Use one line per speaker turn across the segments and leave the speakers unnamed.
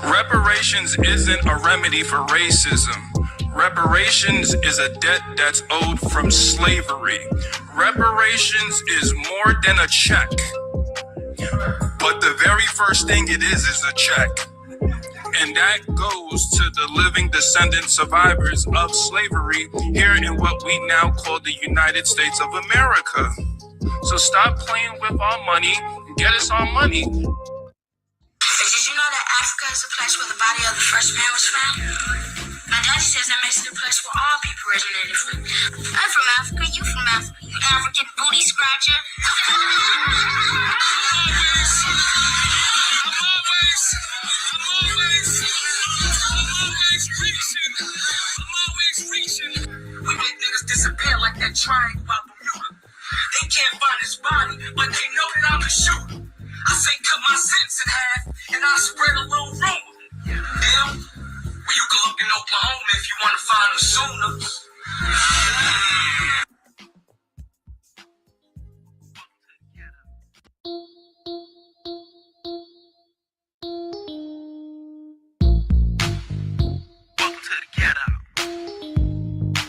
Reparations isn't a remedy for racism. Reparations is a debt that's owed from slavery. Reparations is more than a check. But the very first thing it is a check. And that goes to the living descendant survivors of slavery here in what we now call the United States of America. So stop playing with our money and get us our money.
Did you know that Africa is the place where the body of the first man was found? My daddy says that makes it the place where all people originated from. I'm from Africa, you from Africa, you African booty scratcher. I'm always reaching. We make niggas disappear like that triangle out Bermuda. They can't find his body, but they know that I'm a shooter. I say cut my sentence in half, and I spread a little rumor. Deal? Well, you can look in Oklahoma if you want to find them sooner.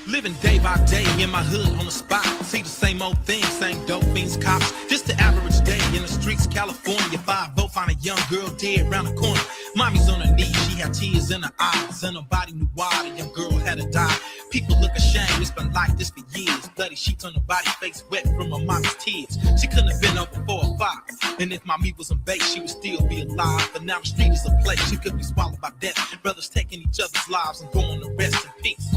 Living day by day in my hood on the spot. See the same old thing, same dope fiends, cops. Just the average day in the streets, California. 5-0, find a young girl dead round the corner. Mommy's on her knees, she had tears in her eyes, and nobody knew why the young girl had to die. People look ashamed, it's been like this for years. Bloody sheets on her body, face wet from her mommy's tears. She couldn't have been over 4 or 5. And if mommy wasn't based, she would still be alive. But now the street is a place, she could be swallowed by death. Brothers taking each other's lives and going to rest in peace.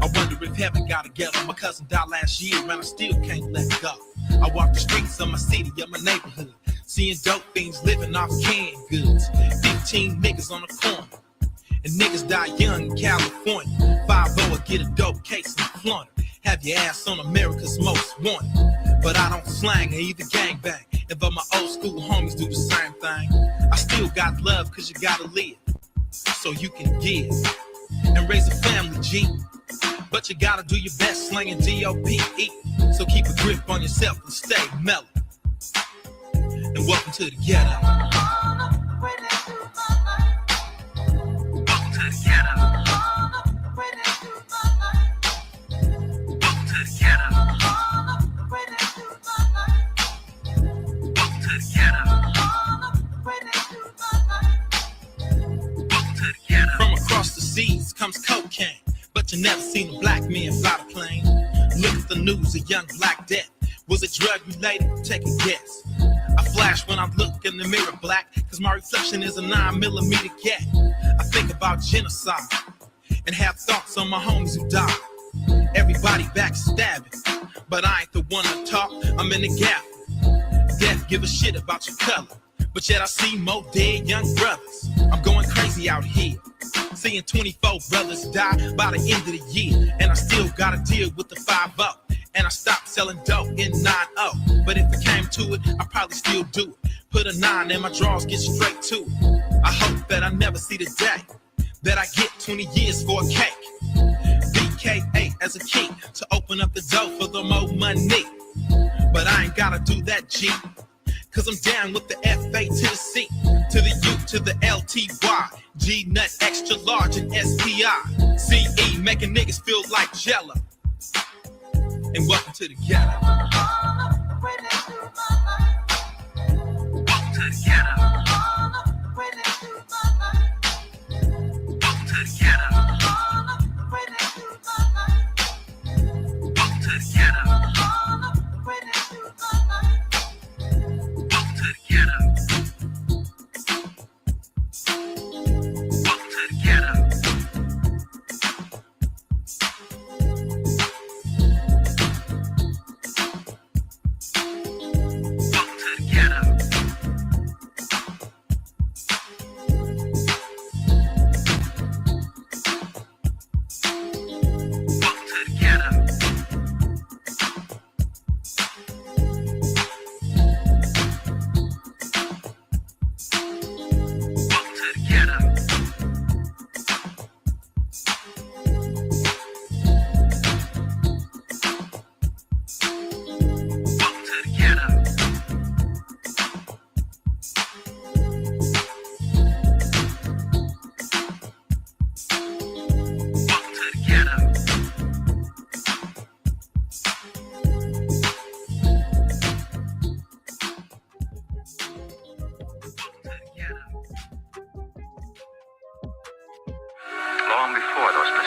I wonder if heaven got together. My cousin died last year, man, I still can't let go. I walk the streets of my city, of my neighborhood, seeing dope fiends living off canned goods. 15 niggas on the corner, and niggas die young in California. 5-0 or get a dope case and flaunt it. Have your ass on America's Most Wanted. But I don't slang or either gangbang. And though my old school homies do the same thing, I still got love cause you gotta live, so you can give and raise a family, G. But you gotta do your best slinging D-O-P-E. So keep a grip on yourself and stay mellow. And welcome to the ghetto. Welcome to the ghetto. Welcome to the ghetto. Welcome to the ghetto. Welcome to the ghetto. From across the seas comes cocaine. But you never seen a black man fly the plane. Look at the news, a young black death. Was it drug related? Take a guess. I flash when I look in the mirror black, cause my reflection is a 9mm gat. I think about genocide and have thoughts on my homies who died. Everybody backstabbing, but I ain't the one to talk, I'm in the gap. Death give a shit about your color, but yet I see more dead young brothers. I'm going crazy out here, seeing 24 brothers die by the end of the year. And I still gotta deal with the 5-0. And I stopped selling dope in 9-0. But if it came to it, I'd probably still do it. Put a 9 in my drawers, get straight to it. I hope that I never see the day that I get 20 years for a cake. BK8 as a key to open up the door for the more money. But I ain't gotta do that, G. Cause I'm down with the F-A to the C, to the U, to the L-T-Y, G-Nut, extra large, and S-P-I, C-E, making niggas feel like Jello. And welcome to the ghetto. Welcome to the ghetto. Welcome to the ghetto. Welcome to the ghetto.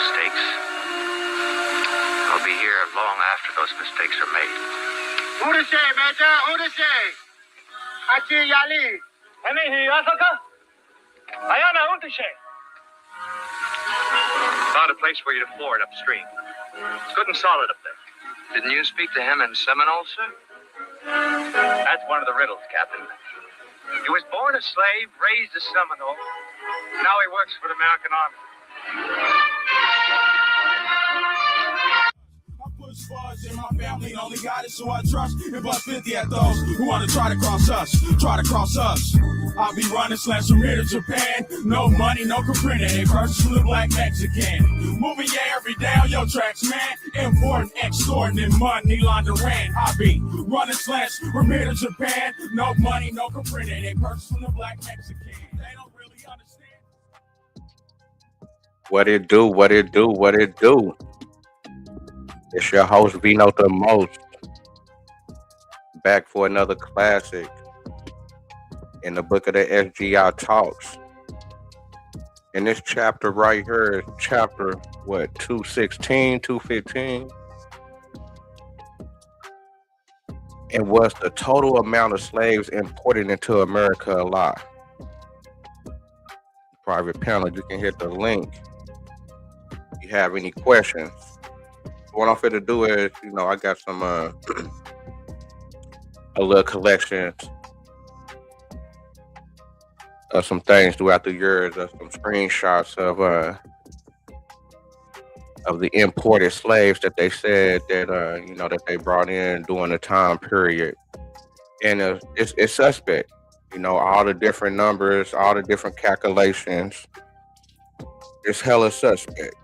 mistakes. I'll be here long after those mistakes are made.
Who to say, Major? Who to say? Achi Yali.
Found a place for you to floor it upstream. It's good and solid up there. Didn't you speak to him in Seminole, sir? That's one of the riddles, Captain. He was born a slave, raised a Seminole. Now he works for the American Army.
I push fudge in my family, only got it so I trust. And bust 50 at those who want to try to cross us. I'll be running slash from here to Japan. No money, no comprende. Versus from the black Mexican. Moving yeah every day on your tracks, man. Important, extorting money laundering. I be running slash from here to Japan. No money, no comprende. Versus from the black Mexican. They don't really understand.
What it do, what it do, what it do. It's your host, Vino the Most. Back for another classic in the book of the SGI Talks. And this chapter right here is chapter, 216, 215. And was the total amount of slaves imported into America a lie? Private panel, you can hit the link if you have any questions. What I'm finna do is, I got some a little collection of some things throughout the years, of some screenshots of the imported slaves that they said that that they brought in during the time period, and it's suspect. All the different numbers, all the different calculations. It's hella suspect.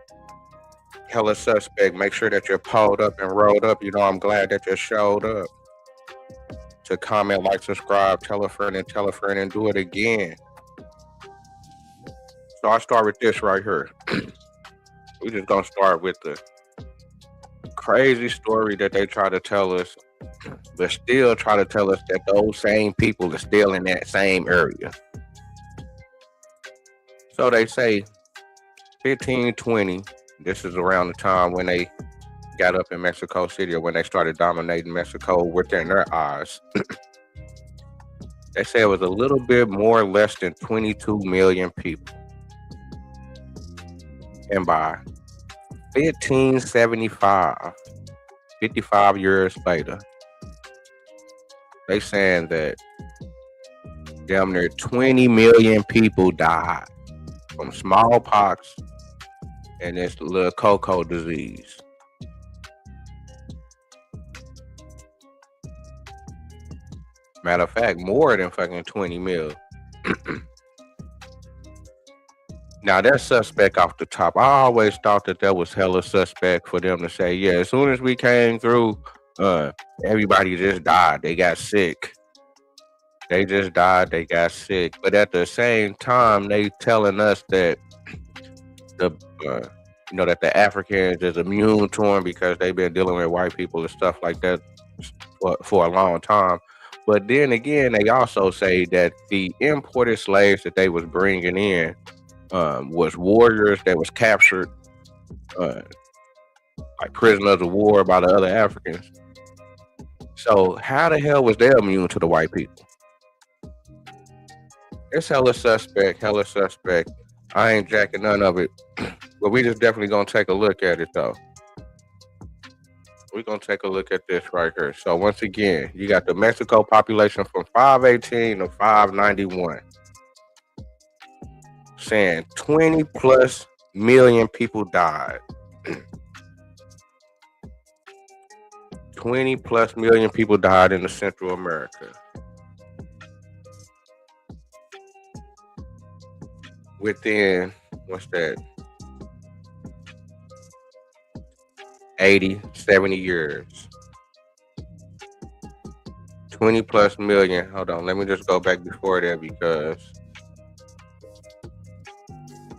Make sure that you're pulled up and rolled up. I'm glad that you showed up to comment, like, subscribe, tell a friend, and do it again. So I start with this right here. We're just gonna start with the crazy story that they try to tell us, but still try to tell us that those same people are still in that same area. So they say 1520. This is around the time when they got up in Mexico City, or when they started dominating Mexico within their eyes. They say it was a little bit more, less than 22 million people. And by 1575, 55 years later, they saying that damn near 20 million people died from smallpox and this little cocoa disease. Matter of fact, more than fucking 20 mil. Now, that's suspect off the top. I always thought that was hella suspect for them to say, yeah, as soon as we came through, everybody just died. They got sick. They just died. They got sick. But at the same time, they telling us that that the Africans is immune to them because they've been dealing with white people and stuff like that for a long time. But then again, they also say that the imported slaves that they was bringing in was warriors that was captured, like prisoners of war by the other Africans. So how the hell was they immune to the white people? It's hella suspect. I ain't jacking none of it. But we just definitely gonna take a look at it though. We're gonna take a look at this right here. So once again, you got the Mexico population from 518 to 591. Saying 20 plus million people died. 20 plus million people died in the Central America. Within, what's that? 80, 70 years. 20 plus million. Hold on, let me just go back before that because,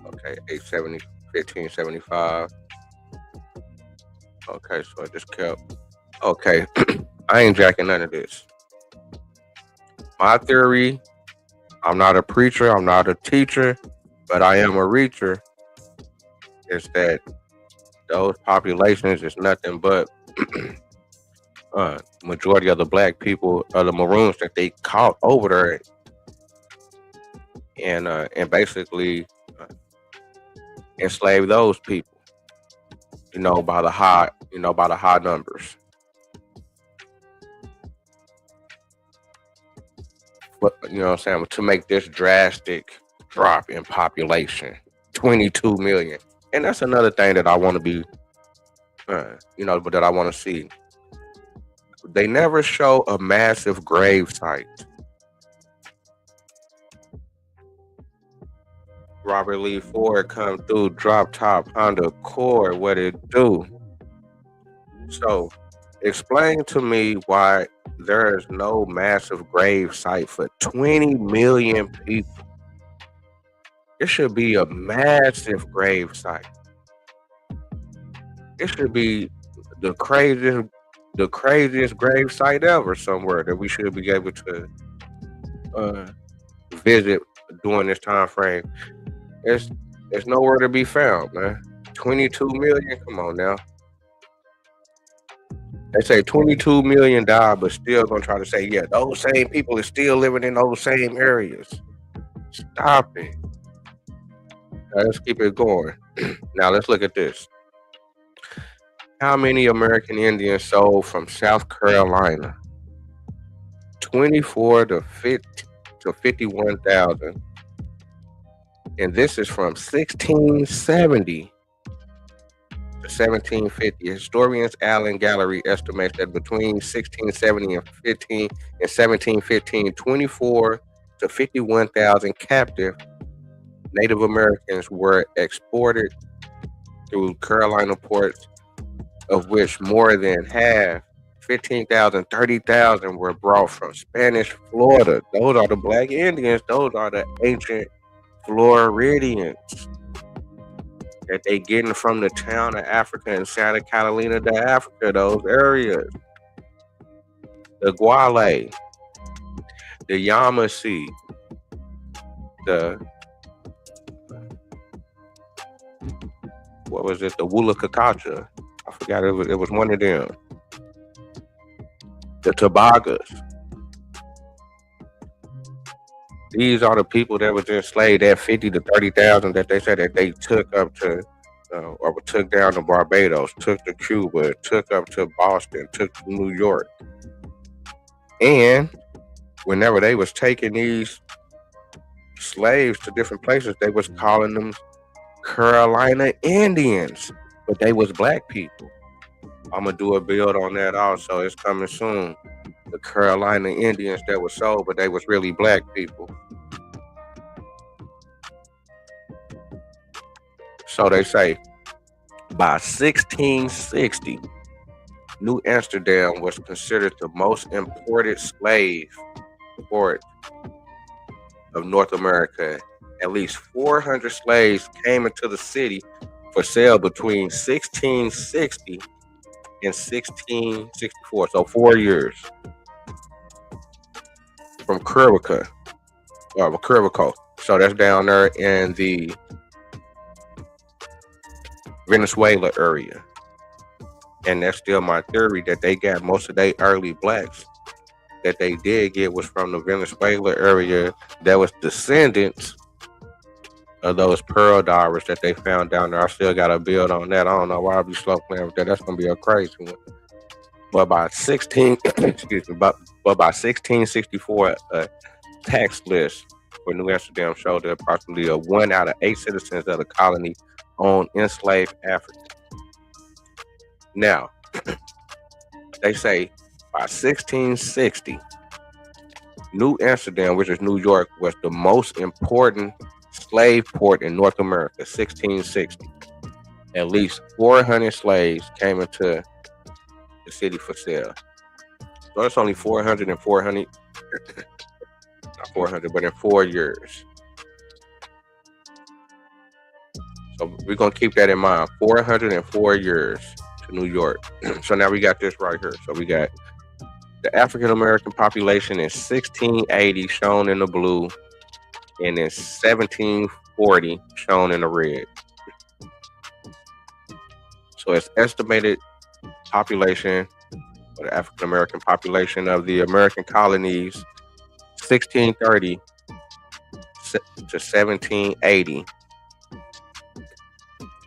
okay, 870, 1575. Okay, so I just kept, okay, I ain't jacking none of this. My theory, I'm not a preacher, I'm not a teacher, but I am a reacher, is that those populations is nothing but majority of the black people, the Maroons that they caught over there, and basically enslave those people. By the high numbers. But what I'm saying, to make this drastic drop in population, 22 million, and that's another thing that I want to be, but that I want to see. They never show a massive grave site. Robert Lee Ford come through, drop top Honda Accord, what it do? So, explain to me why there is no massive grave site for 20 million people. It should be a massive grave site. It should be the craziest grave site ever somewhere that we should be able to visit during this time frame. It's nowhere to be found, man. 22 million, come on now. They say 22 million died, but still gonna try to say, yeah, those same people are still living in those same areas. Stop it. Let's keep it going. Now let's look at this. How many American Indians sold from South Carolina? 24 to 51,000. And this is from 1670 to 1750. Historians Allen Gallery estimates that between 1670 and 1715, 24 to 51,000 captive Native Americans were exported through Carolina ports, of which more than half, 15,000, 30,000 were brought from Spanish Florida. Those are the Black Indians. Those are the ancient Floridians that they getting from the town of Africa and Santa Catalina to Africa, those areas. The Guale, the Yamasee, the Wulakakacha. I forgot it was one of them. The Tobagas. These are the people that was enslaved at 50 to 30,000 that they said that they took up to, or took down to Barbados, took to Cuba, took up to Boston, took to New York. And whenever they was taking these slaves to different places, they was calling them Carolina Indians, but they was black people. I'm gonna do a build on that also. It's coming soon. The Carolina Indians that were sold, but they was really black people. So they say by 1660, New Amsterdam was considered the most imported slave port of North America. At least 400 slaves came into the city for sale between 1660 and 1664. So 4 years. From Curvico. So that's down there in the Venezuela area. And that's still my theory that they got most of their early blacks that they did get was from the Venezuela area that was descendants of those pearl divers that they found down there. I still got to build on that. I don't know why I'll be slow playing with that. That's going to be a crazy one. But by 1664, a tax list for New Amsterdam showed that approximately 1 out of 8 citizens of the colony owned enslaved Africans. Now, they say by 1660, New Amsterdam, which is New York, was the most important slave port in North America. 1660. At least 400 slaves came into the city for sale. So it's only 400 and 400, not 400, but in 4 years. So we're going to keep that in mind. 404 years to New York. So now we got this right here. So we got the African American population in 1680 shown in the blue, and in 1740 shown in the red. So it's estimated population, or the African American population of the American colonies, 1630 to 1780.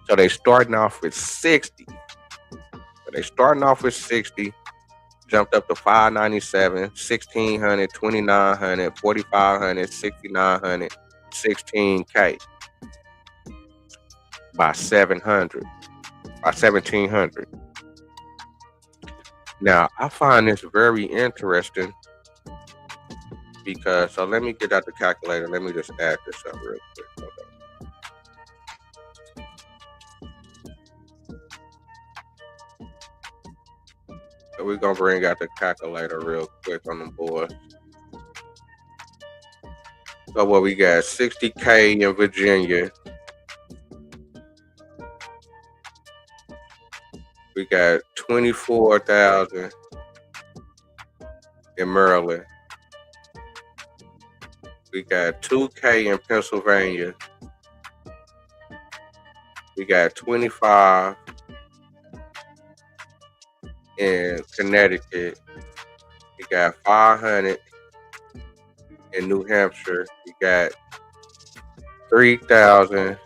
So they starting off with 60. So they starting off with 60, jumped up to 597, 1600, 2900, 4500, 6900, 16K by 1700. Now, I find this very interesting because, so let me get out the calculator. Let me just add this up real quick. Hold on. So we're going to bring out the calculator real quick on the board. So what we got, 60K in Virginia. We got 24,000 in Maryland. We got 2K in Pennsylvania. We got 25 in Connecticut. We got 500 in New Hampshire. We got 3,000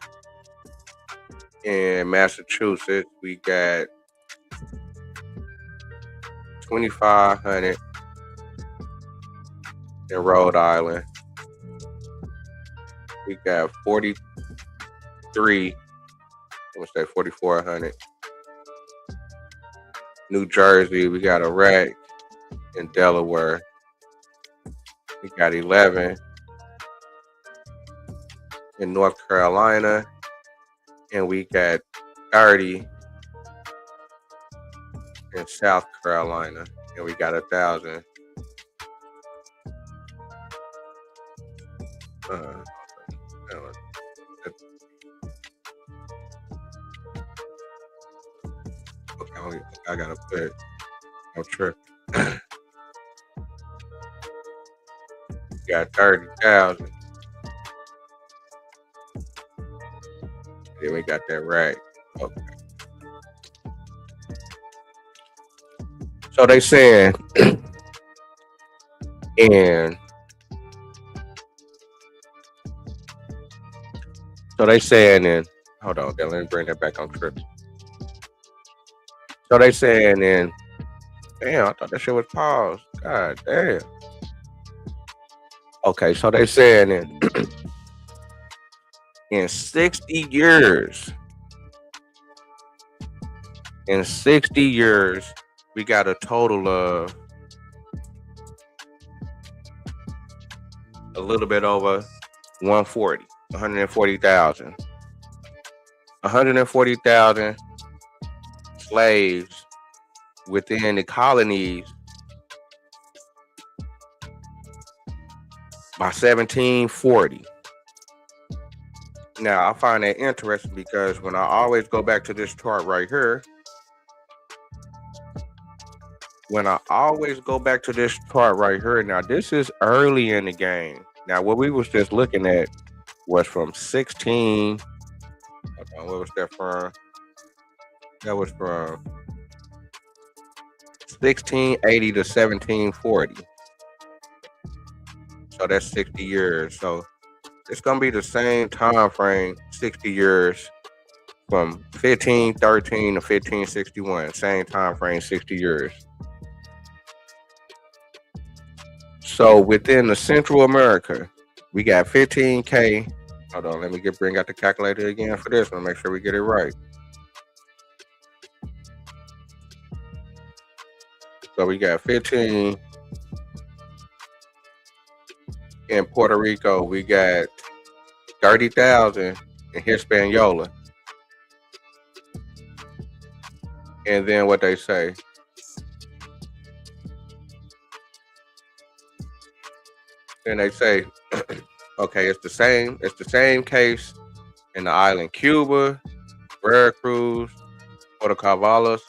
in Massachusetts. We got 2,500 in Rhode Island. We got 43, I'm gonna say 4,400. New Jersey, we got a rack in Delaware. We got 11 in North Carolina, and we got 30 in South Carolina, and we got 1,000. Okay, I gotta put no trip. Got 30,000. Then we got that right. Okay. So they saying, and so they saying, and hold on, let me bring that back on trip. So they saying, and damn, I thought that shit was paused. God damn. Okay, so they saying in 60 years, we got a total of a little bit over 140,000. 140,000 slaves within the colonies by 1740. Now, I find that interesting because when I always go back to this chart right here, now this is early in the game. Now, what we was just looking at was from 16, what was that from? That was from 1680 to 1740. So that's 60 years. So it's going to be the same time frame, 60 years, from 1513 to 1561. Same time frame, 60 years. So within the Central America, we got 15K. Hold on, let me bring out the calculator again for this one, make sure we get it right. So we got 15 in Puerto Rico. We got 30,000 in Hispaniola. And then what they say, okay, it's the same case in the island Cuba, Veracruz, Puerto Cavalas,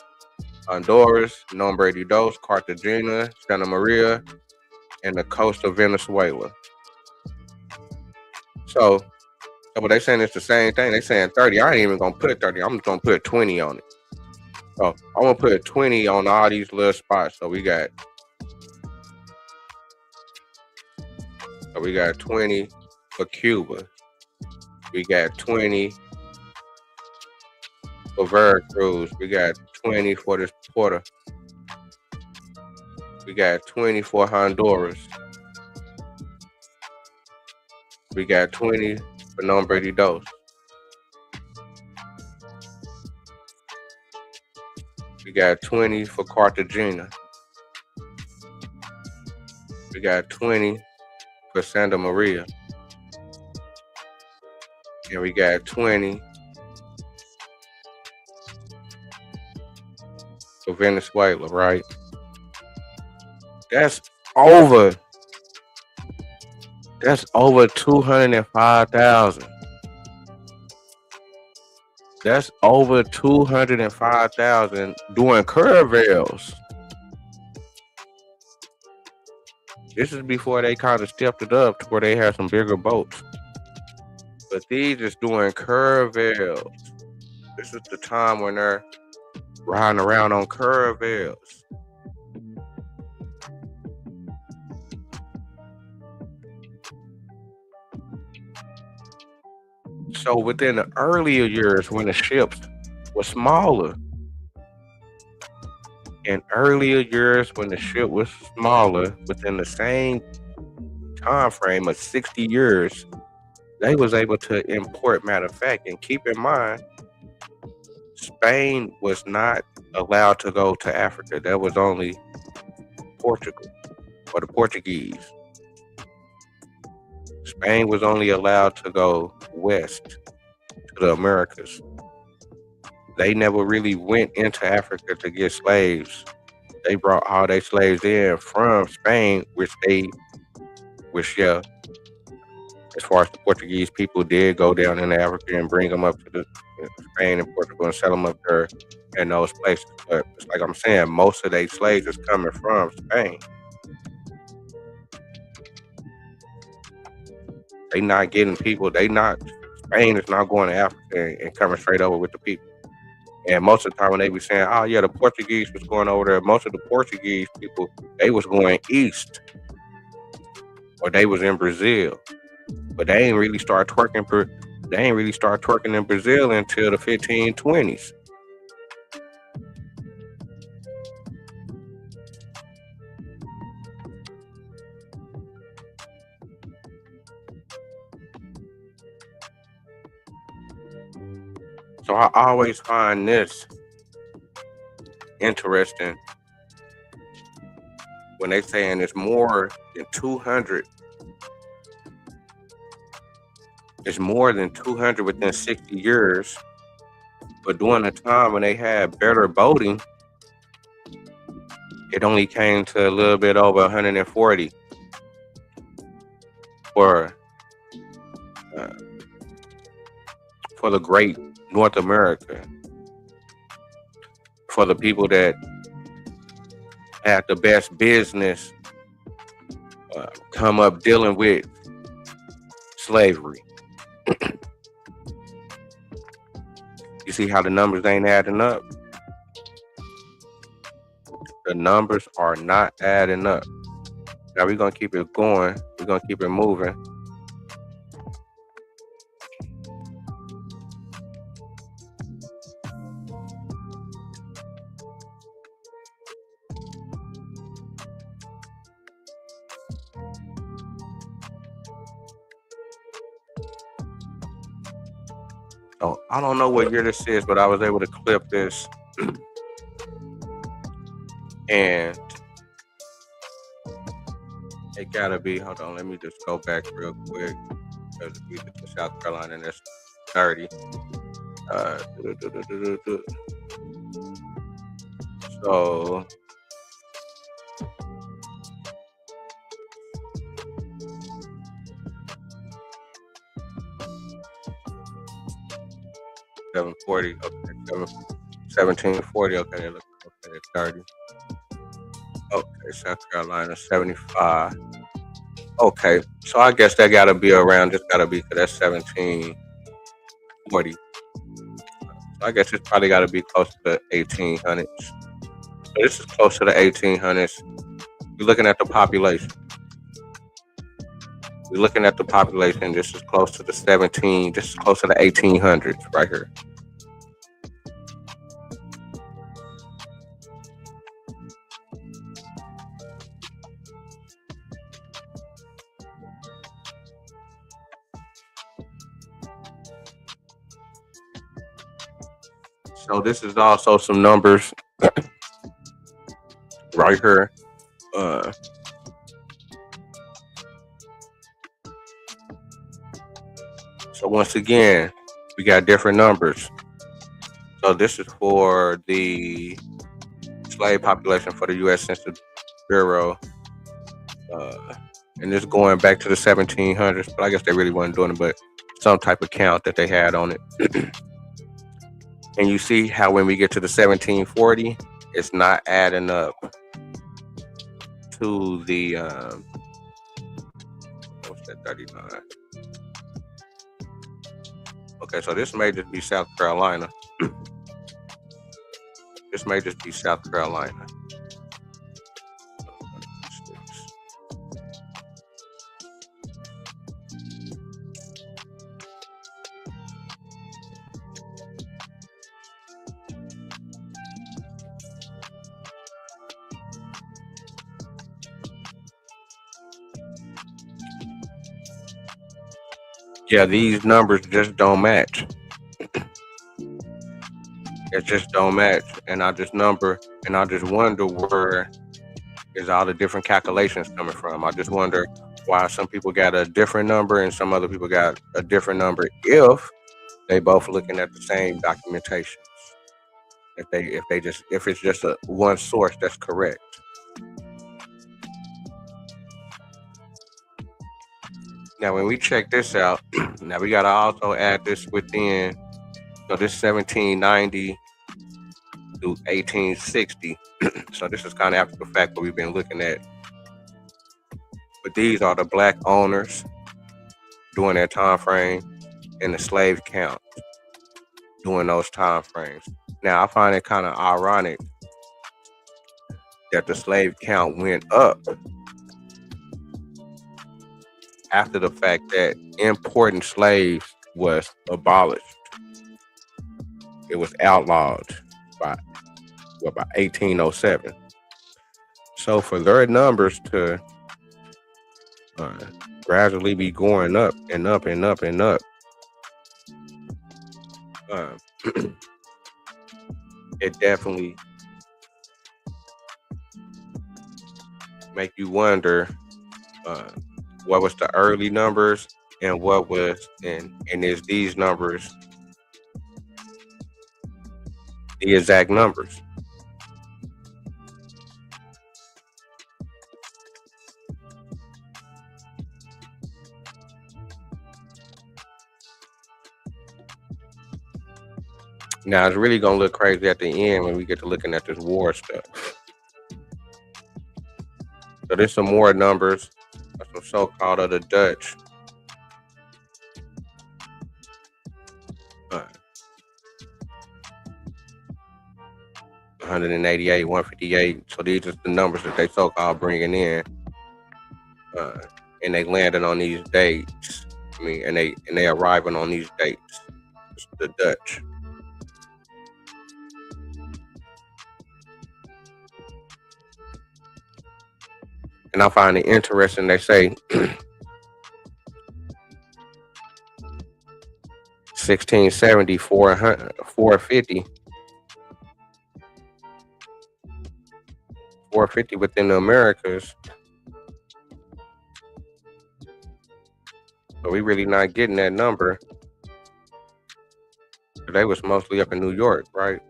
Honduras, Nombre de Dios, Cartagena, Santa Maria, and the coast of Venezuela. So what they saying is the same thing. They saying 30. I ain't even gonna put 30. I'm just gonna put 20 on it. Oh, I'm gonna put 20 on all these little spots. So we got 20 for Cuba. We got 20 for Veracruz. We got 20 for this Porter. We got 20 for Honduras. We got 20 for Nombre de Dos. We got 20 for Cartagena. We got 20 for Santa Maria. And we got 20 for Venezuela, right? That's over 205,000. That's over 205,000 doing caravels. This is before they kind of stepped it up to where they had some bigger boats. But these is doing caravels. This is the time when they're riding around on caravels. So within the earlier years when the ships were smaller, in earlier years when the ship was smaller, within the same time frame of 60 years, they was able to import. Matter of fact, and keep in mind, Spain was not allowed to go to Africa. That was only Portugal or the Portuguese. Spain was only allowed to go west to the Americas. They never really went into Africa to get slaves. They brought all their slaves in from Spain, which yeah, as far as the Portuguese people did go down in Africa and bring them up to Spain and Portugal and sell them up there in those places. But it's like I'm saying, most of their slaves is coming from Spain. They not getting people. Spain is not going to Africa and coming straight over with the people. And most of the time when they be saying, oh yeah, the Portuguese was going over there, most of the Portuguese people, they was going east. Or they was in Brazil. But they ain't really start twerking in Brazil until the 1520s. So I always find this interesting when they saying it's more than 200. It's more than 200 within 60 years. But during the time when they had better boating, it only came to a little bit over 140 for the great North America, for the people that had the best business come up dealing with slavery. You see how the numbers ain't adding up? The numbers are not adding up. Now we're going to keep it going. We're going to keep it moving. So I don't know what year this is, but I was able to clip this. And it gotta be, hold on, let me just go back real quick. Because we get to South Carolina and it's 30. So $740, okay, 1740, okay, look, okay, 30. Okay, South Carolina, 75. Okay, so I guess that gotta be around, just gotta be, because that's 1740. I guess it's probably got to be close to the 1800s. So this is close to the 1800s. You're looking at the population. We're looking at the population. This is close to the 17. This is close to the 1800s right here. So this is also some numbers right here. So once again, we got different numbers. So this is for the slave population for the U.S. Census Bureau. And this going back to the 1700s, but I guess they really weren't doing it, but some type of count that they had on it. And you see how when we get to the 1740, it's not adding up to the what's that, 39? Okay, so this may just be South Carolina. This may just be South Carolina. Yeah, these numbers just don't match. It just don't match. And I just wonder where is all the different calculations coming from. I just wonder why some people got a different number and some other people got a different number if they both looking at the same documentation. If it's just a one source that's correct. Now, when we check this out, now we got to also add this within, so this 1790 to 1860. So this is kind of after the fact what we've been looking at. But these are the black owners during that time frame and the slave count during those time frames. Now, I find it kind of ironic that the slave count went up after the fact that importing slaves was abolished. It was outlawed by 1807. So for their numbers to gradually be going up and up and up and up, it definitely make you wonder what was the early numbers and what was and is these numbers the exact numbers. Now it's really gonna look crazy at the end when we get to looking at this war stuff. So there's some more numbers. Some so-called of the Dutch. 188, 158. So these are the numbers that they so-called bringing in, and they landing on these dates. I mean, and they arriving on these dates. It's the Dutch. And I find it interesting. They say 1670, 450 within the Americas. So we really not getting that number. They was mostly up in New York, right?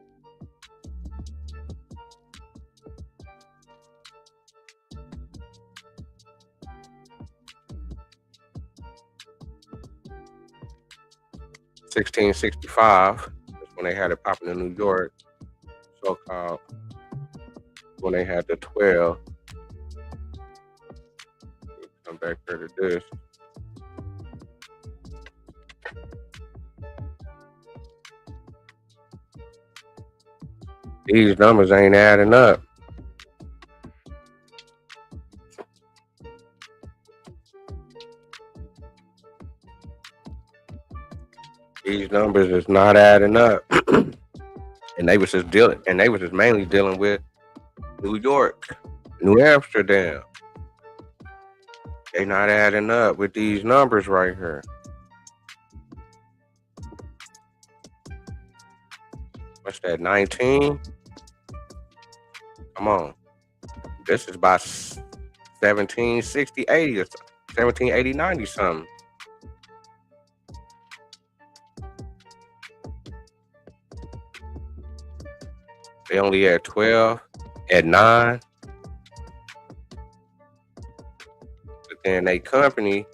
$1665 is when they had it popping in New York, so-called when they had the 12. Come back here to this. These numbers ain't adding up. These numbers is not adding up. And they was just mainly dealing with New York, New Amsterdam. They not adding up with these numbers right here. What's that, 19? Come on. This is by 1760, 80 or 1780, 90 something. They only at 12, at 9. But then they company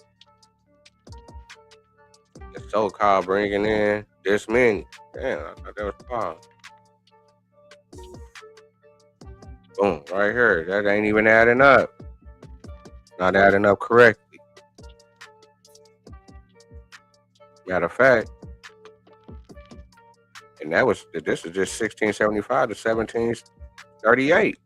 is so-called bringing in this many. Damn, I thought that was fine. Boom, right here. That ain't even adding up. Not adding up correctly. Matter of fact, and this is just 1675 to 1738.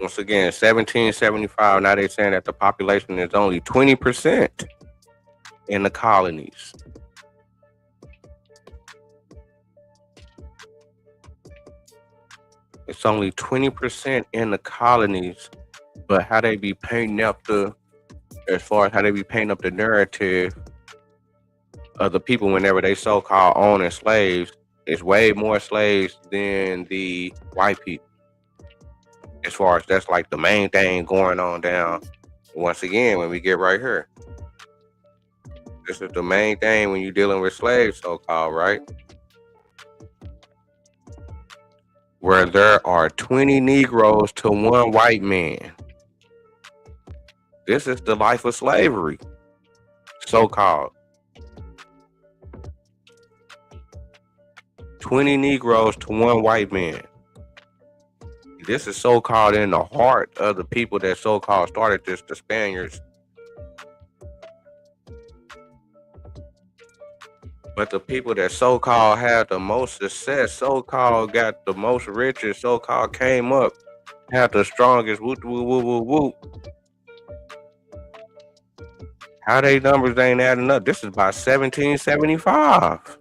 Once again, 1775, now they're saying that the population is only 20% in the colonies. It's only 20% in the colonies, but how they be painting up as far as how they be painting up the narrative of the people whenever they so-called owning slaves, it's way more slaves than the white people. As far as that's like the main thing going on down. Once again, when we get right here, this is the main thing when you're dealing with slaves, so-called, right? Where there are 20 Negroes to one white man. This is the life of slavery, so-called. 20 Negroes to one white man. This is so-called in the heart of the people that so-called started this, the Spaniards. But the people that so-called had the most success, so-called got the most riches, so-called came up, had the strongest whoop, whoop, whoop, whoop, whoop. How they numbers ain't adding up? This is by 1775.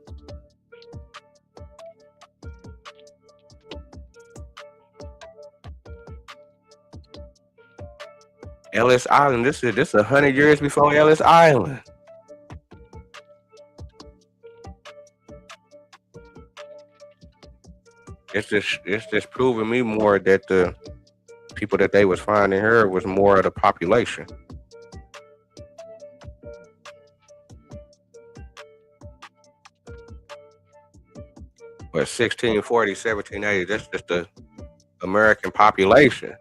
Ellis Island, this is 100 years before Ellis Island. It's just proving me more that the people that they was finding here was more of the population. But 1640, 1780, that's just the American population.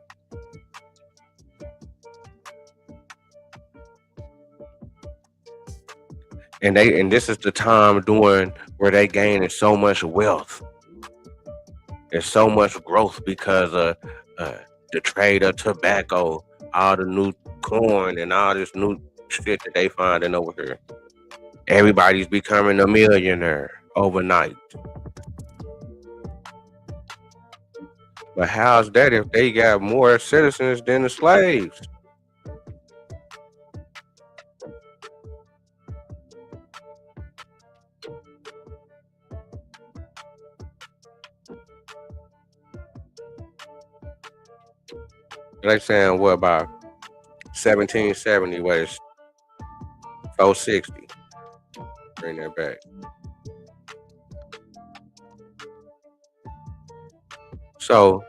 And this is the time doing where they gaining so much wealth. There's so much growth because of the trade of tobacco, all the new corn and all this new shit that they finding over here. Everybody's becoming a millionaire overnight. But how's that if they got more citizens than the slaves? They saying what about 1770? What is 460? Bring that back. So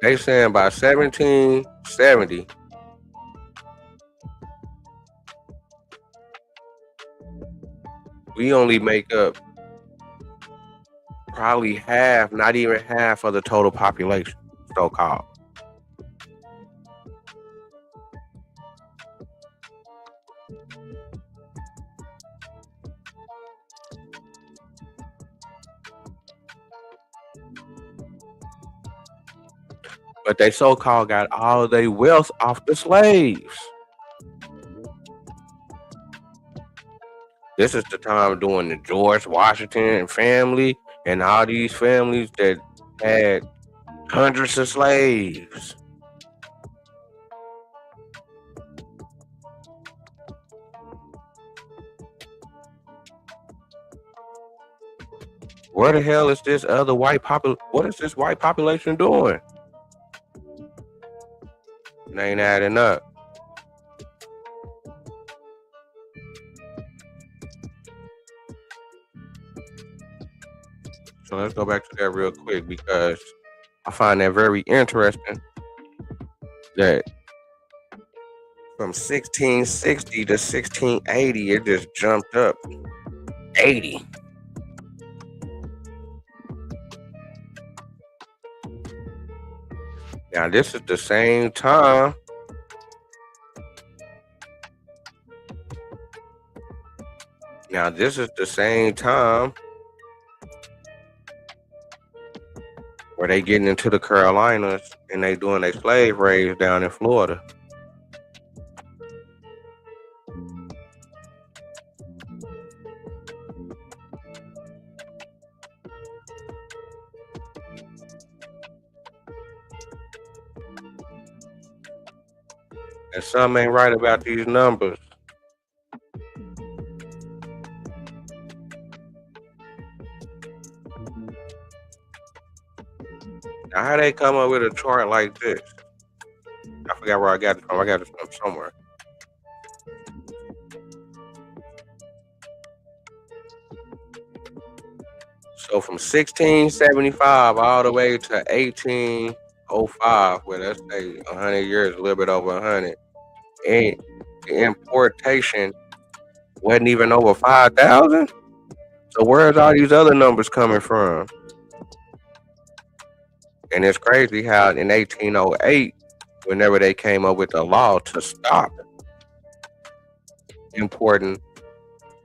they saying by 1770, we only make up probably half, not even half of the total population, so-called. But they so-called got all their wealth off the slaves. This is the time during the George Washington family and all these families that had hundreds of slaves. Where the hell is this other white What is this white population doing? It ain't adding up. So let's go back to that real quick because I find that very interesting that from 1660 to 1680, it just jumped up 80. Now, this is the same time where they getting into the Carolinas and they doing their slave raids down in Florida. And some ain't right about these numbers. Now, how they come up with a chart like this? I forgot where I got it from. I got it from somewhere. So from 1675 all the way to 1805, well, let's say 100 years, a little bit over 100, and the importation wasn't even over 5,000. So where's all these other numbers coming from? And it's crazy how in 1808, whenever they came up with the law to stop importing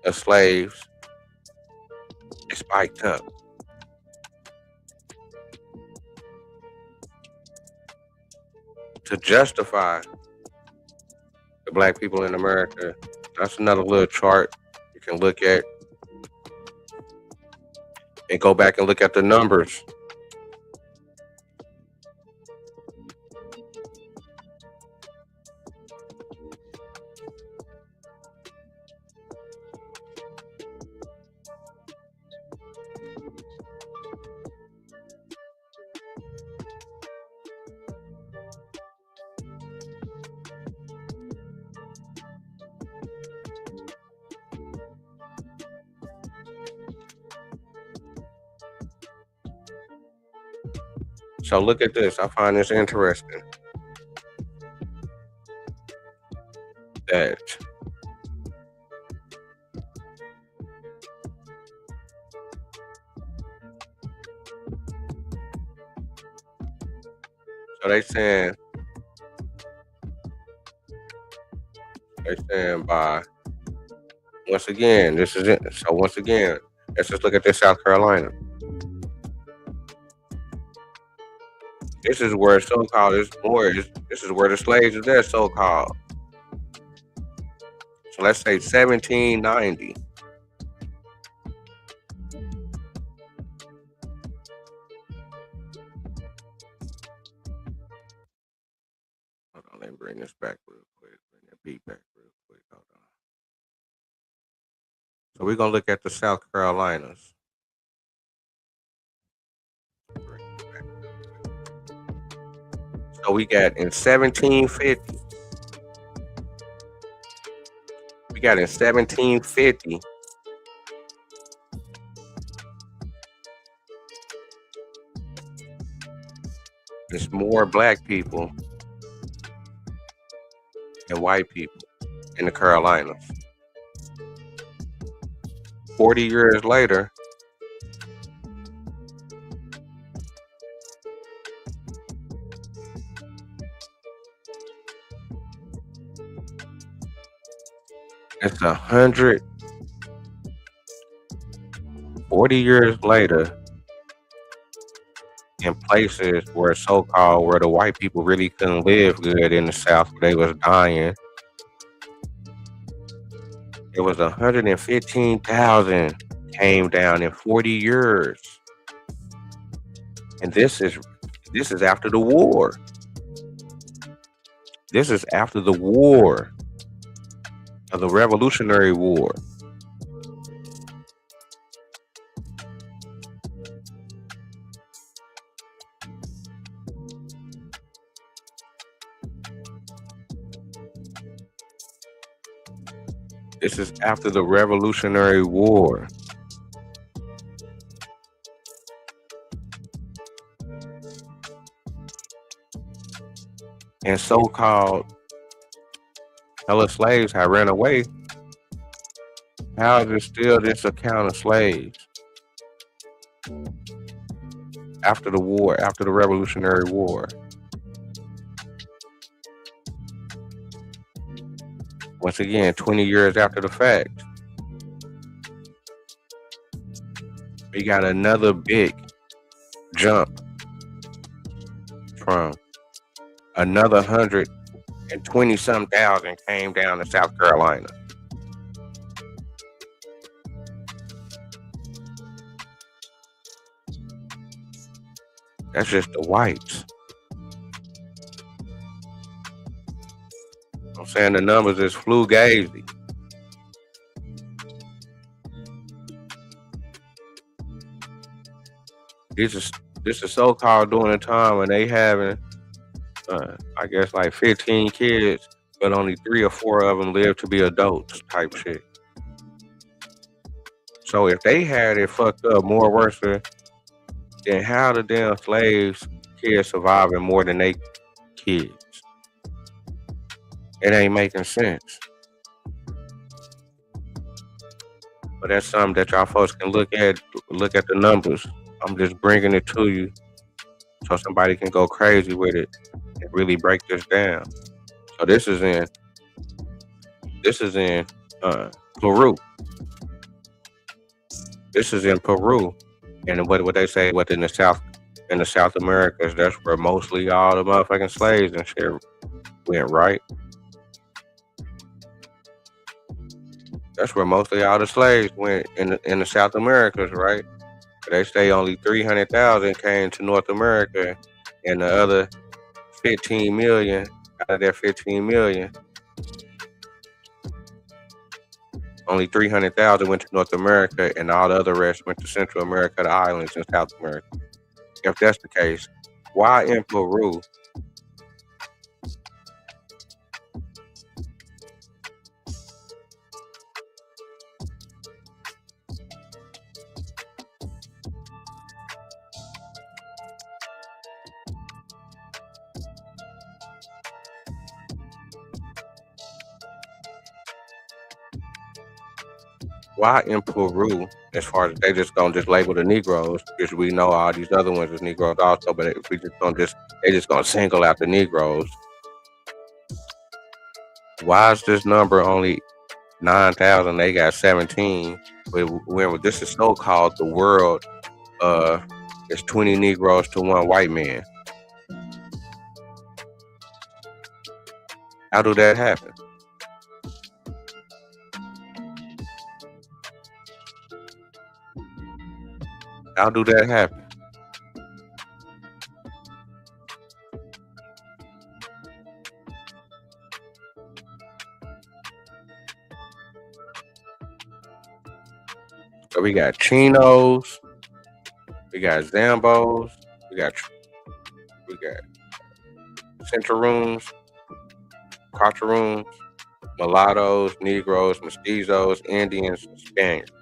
of slaves, it spiked up. To justify the black people in America. That's another little chart you can look at and go back and look at the numbers. So look at this. I find this interesting. That so they saying by once again, this is it. So once again, let's just look at this South Carolina. This is where so-called is more. This is where the slaves are there, so-called. So let's say 1790. Hold on, let me bring this back real quick. Bring that beat back real quick. Hold on. So we're gonna look at the South Carolinas. So we got in 1750. There's more black people than white people in the Carolinas. 40 years later, it's 140 years later, in places where so-called where the white people really couldn't live good in the South, where they was dying, It was 115,000 came down in 40 years. And this is after the war. This is after the war, of the Revolutionary War. This is after the Revolutionary War. And so-called hella slaves have ran away. How is there still this account of slaves after the war, after the Revolutionary War? Once again, 20 years after the fact. We got another big jump from another 120-some thousand came down to South Carolina. That's just the whites. I'm saying the numbers is fugazi. This is so-called during the time when they having, I guess, like 15 kids, but only 3 or 4 of them live to be adults type shit. So if they had it fucked up more worse, then how the damn slaves kids surviving more than they kids? It ain't making sense. But that's something that y'all folks can look at the numbers. I'm just bringing it to you so somebody can go crazy with it and really break this down. So this is in Peru. This is in Peru. And what they say, in the South Americas, that's where mostly all the motherfucking slaves and shit went, right? That's where mostly all the slaves went in the South Americas, right? They say only 300,000 came to North America, and the other 15 million, out of that 15 million, only 300,000 went to North America, and all the other rest went to Central America, the islands, and South America. If that's the case, why in Peru? Why in Peru, as far as they just gonna just label the Negroes, because we know all these other ones as Negroes also, but if we just gonna they just gonna single out the Negroes. Why is this number only 9,000? They got 17. When this is so-called the world, it's 20 Negroes to 1 white man. How do that happen? How do that happen? So we got Chinos, we got Zambos, we got Centauroons, Carcharoons, Mulattoes, Negroes, Mestizos, Indians, and Spaniards.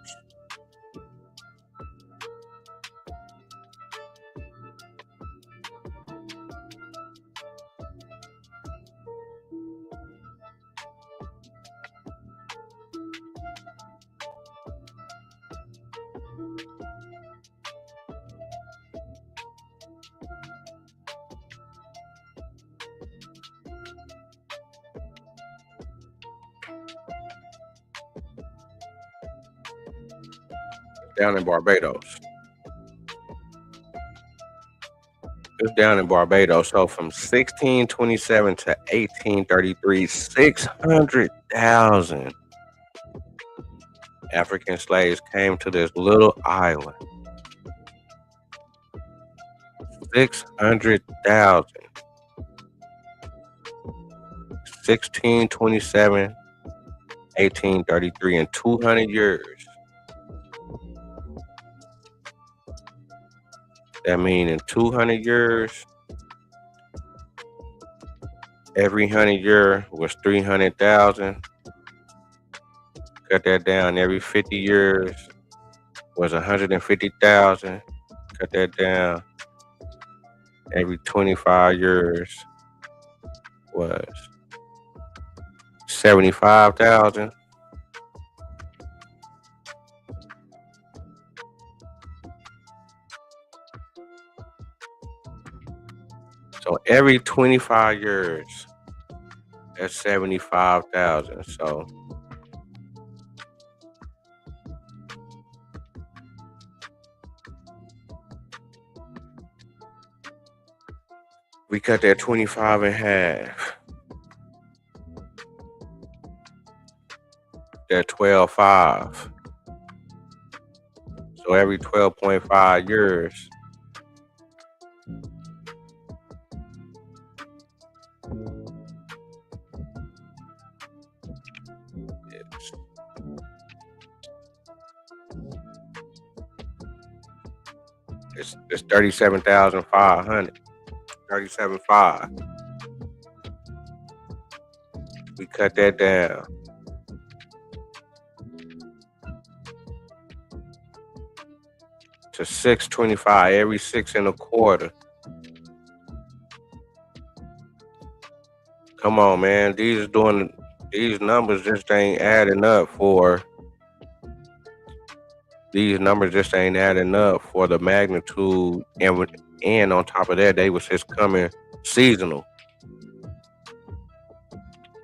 Down in Barbados. It's down in Barbados. So from 1627 to 1833, 600,000 African slaves came to this little island. 600,000. 1627, 1833, in 200 years. That means in 200 years, every 100 year was 300,000. Cut that down. Every 50 years was 150,000. Cut that down. Every 25 years was 75,000. So every 25 years, that's 75,000. So we cut that 25 in half. That 12.5. So every 12.5 years, it's 37,500. 37.5. We cut that down. To 625, every 6 1/4. Come on, man. These numbers just ain't adding up for the magnitude, and on top of that, they was just coming seasonal.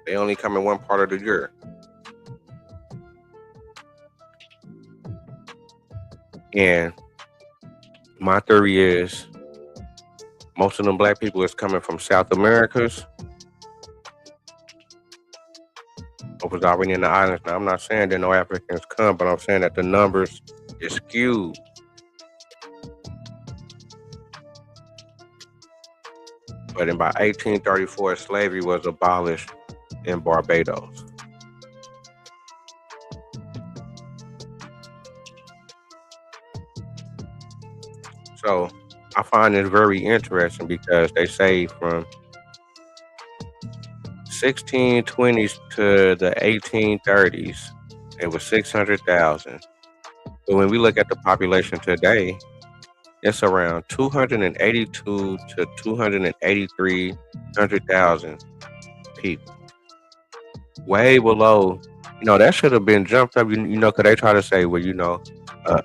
They only come in one part of the year. And my theory is most of them black people is coming from South Americas or was already in the islands. Now, I'm not saying that no Africans come, but I'm saying that the numbers is skewed. But by 1834, slavery was abolished in Barbados. So I find it very interesting because they say from 1620s to the 1830s, it was 600,000. But when we look at the population today, it's around 282 to 283,000 people. Way below, that should have been jumped up, because they try to say, well,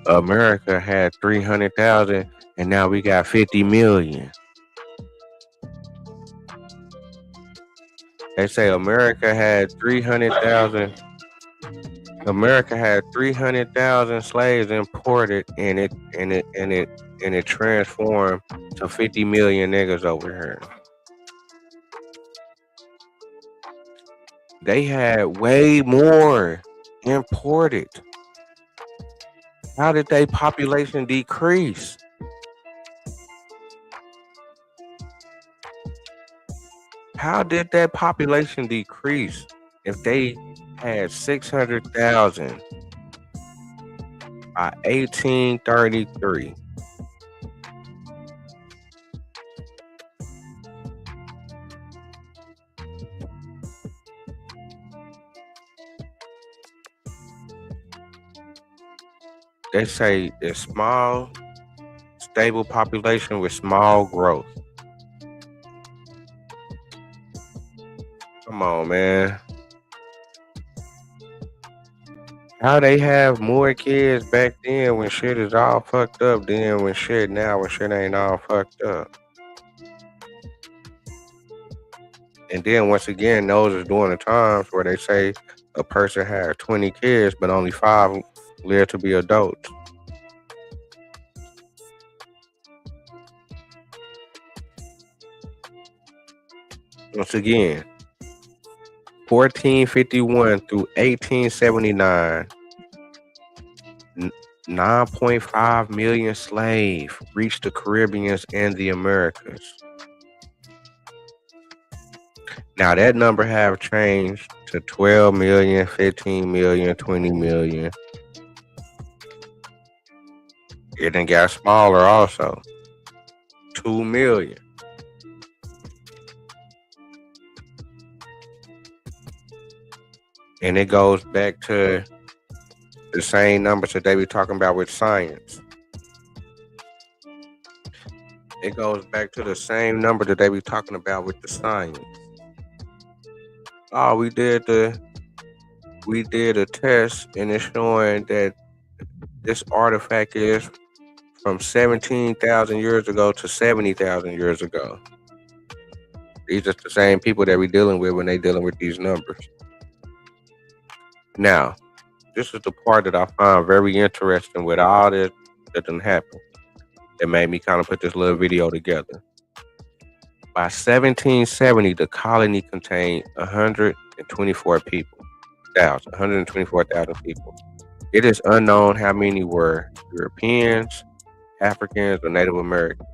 America had 300,000 and now we got 50 million. They say America had 300,000. America had 300,000 slaves imported, and it transformed to 50 million niggas over here. They had way more imported. How did their population decrease? How did that population decrease if they had 600,000 by 1833? They say it's small, stable population with small growth. Come on, man. How they have more kids back then when shit is all fucked up than when shit ain't all fucked up. And then once again, those is during the times where they say a person had 20 kids, but only 5 live to be adults. Once again, 1451 through 1879, 9.5 million slaves reached the Caribbeans and the Americas. Now that number have changed to 12 million, 15 million, 20 million. It done got smaller also. 2 million. And it goes back to the same numbers that they be talking about with science. It goes back to the same number that they be talking about with the science. Oh, we did a test and it's showing that this artifact is from 17,000 years ago to 70,000 years ago. These are the same people that we dealing with when they dealing with these numbers. Now, this is the part that I find very interesting with all this that done happened. That made me kind of put this little video together. By 1770, the colony contained 124,000 people. It is unknown how many were Europeans, Africans, or Native Americans.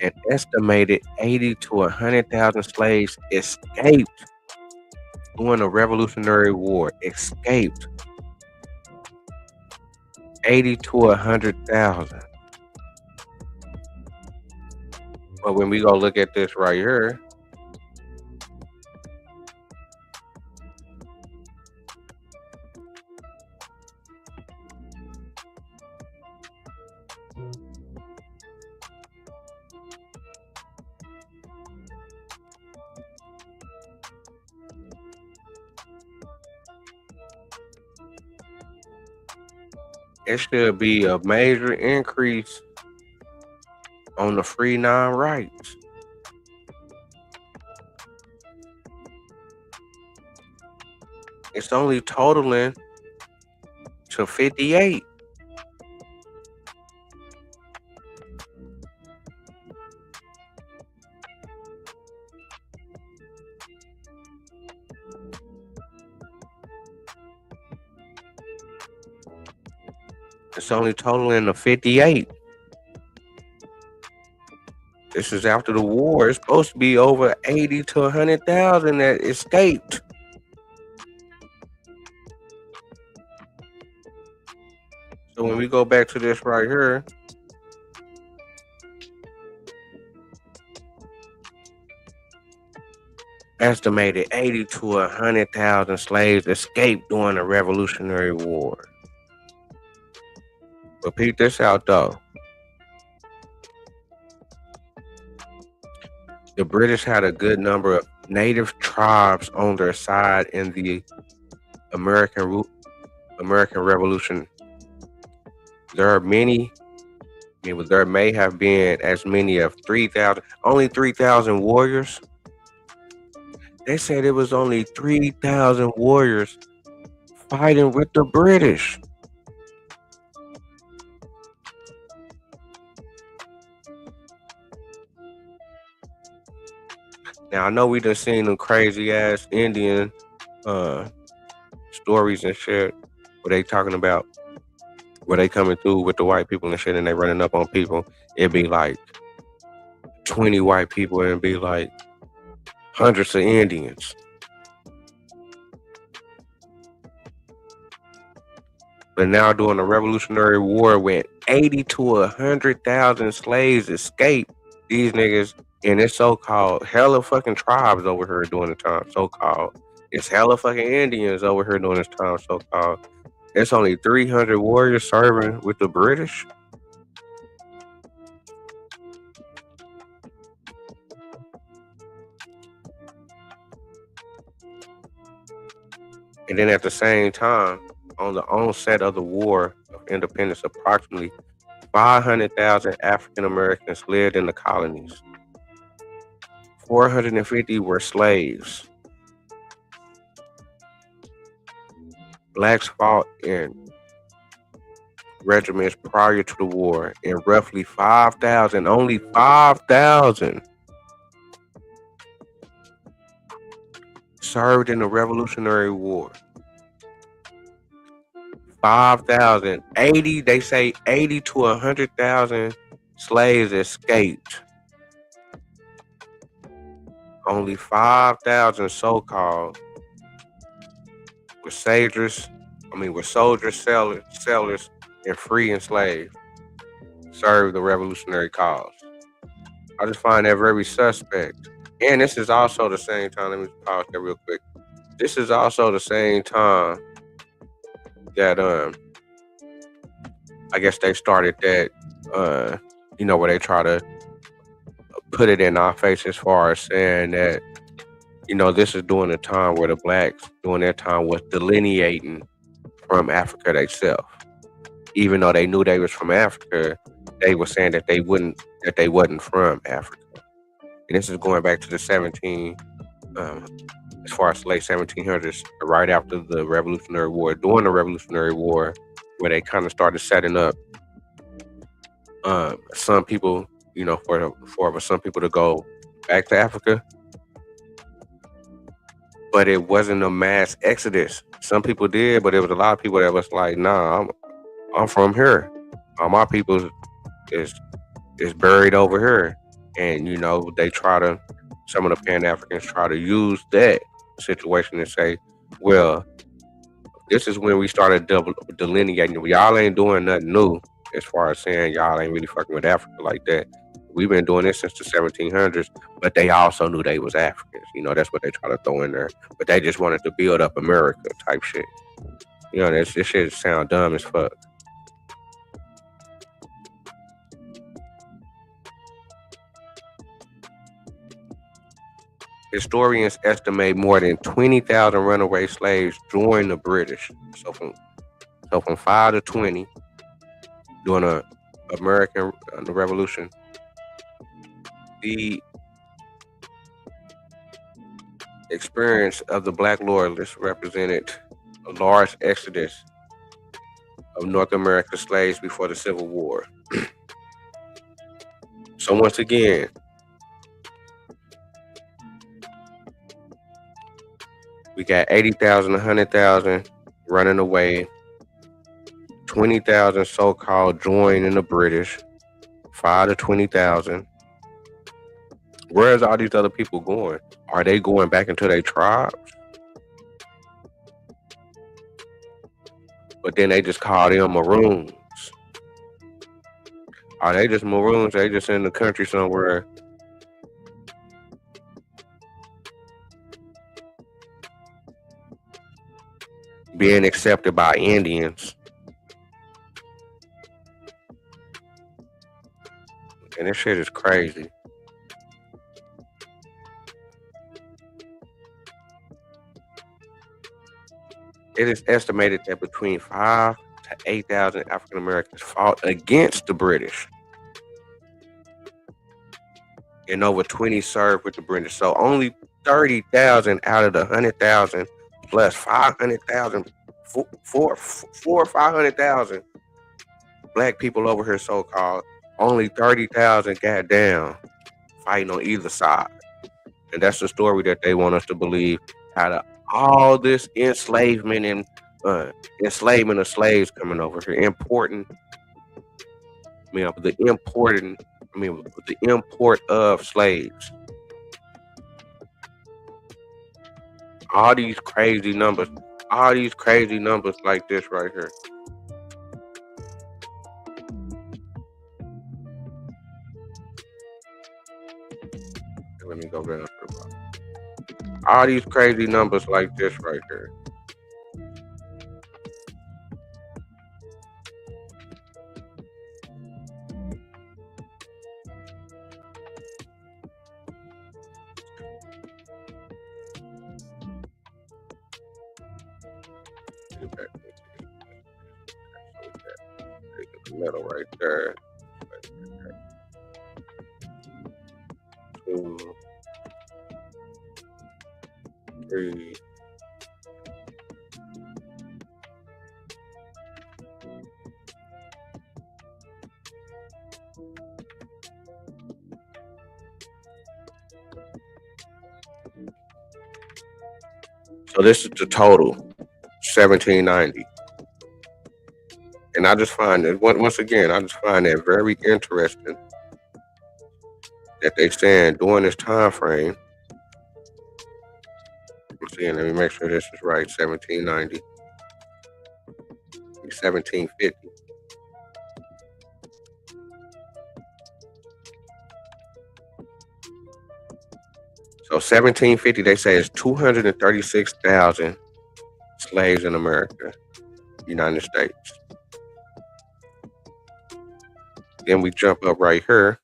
An estimated 80 to 100,000 slaves escaped during the Revolutionary War. Escaped. 80 to 100,000. But when we go look at this right here, it should be a major increase on the free non-rights. It's only totaling to 58. It's only totaling to 58. This is after the war. It's supposed to be over 80 to 100,000 that escaped. So when we go back to this right here, estimated 80 to 100,000 slaves escaped during the Revolutionary War. But peep this out though. The British had a good number of native tribes on their side in the American Revolution. There may have been as many as 3,000, only 3,000 warriors. They said it was only 3,000 warriors fighting with the British. Now I know we done seen them crazy ass Indian stories and shit where they talking about where they coming through with the white people and shit and they running up on people. It'd be like 20 white people and it'd be like hundreds of Indians. But now during the Revolutionary War when 80 to 100,000 slaves escaped, these niggas and it's so-called hella fucking tribes over here during the time, so-called. It's hella fucking Indians over here during this time, so-called. It's only 300 warriors serving with the British. And then at the same time, on the onset of the War of Independence, approximately 500,000 African Americans lived in the colonies. 450 were slaves. Blacks fought in regiments prior to the war, and roughly 5,000, only 5,000, served in the Revolutionary War. 5,000, 80, they say 80 to 100,000 slaves escaped. Only 5,000 so-called were soldiers, sellers, and free enslaved served the revolutionary cause. I just find that very suspect. And this is also the same time, let me pause that real quick. This is also the same time that I guess they started that where they try to put it in our face as far as saying that this is during the time where the blacks during that time was delineating from Africa themselves. Even though they knew they was from Africa, they were saying that they wasn't from Africa. And this is going back to the as far as late 1700s, right after the Revolutionary War. During the Revolutionary War, where they kind of started setting up some people, for some people to go back to Africa. But it wasn't a mass exodus. Some people did, but there was a lot of people that was like, nah, I'm from here. All my people is buried over here. And, some of the Pan-Africans try to use that situation and say, well, this is when we started delineating. Y'all ain't doing nothing new as far as saying y'all ain't really fucking with Africa like that. We've been doing this since the 1700s, but they also knew they was Africans. That's what they try to throw in there. But they just wanted to build up America type shit. This shit sound dumb as fuck. Historians estimate more than 20,000 runaway slaves joined the British. So from 5 to 20 during the Revolution. The experience of the Black Loyalists represented a large exodus of North American slaves before the Civil War. So once again, we got 80,000, 100,000 running away, 20,000 so-called joining the British, 5 to 20,000. Where's all these other people going? Are they going back into their tribes? But then they just call them Maroons. Are they just Maroons? They just in the country somewhere being accepted by Indians. And this shit is crazy. It is estimated that between 5 to 8,000 African Americans fought against the British, and over 20 served with the British. So only 30,000 out of the 100,000 plus 500,000, 500,000 black people over here, so-called. Only 30,000 got down fighting on either side. And that's the story that they want us to believe, out of all this enslavement and enslavement of slaves coming over here, the import of slaves. All these crazy numbers like this right here. Let me go down to the bottom. All these crazy numbers like this right here. The middle right there. 2, 3. So this is the total, 1790. And I just find it, once again, I just find that very interesting that they saying during this time frame. Let's see, let me make sure this is right. 1790, 1750. So 1750, they say it's 236,000 slaves in America, United States. Then we jump up right here,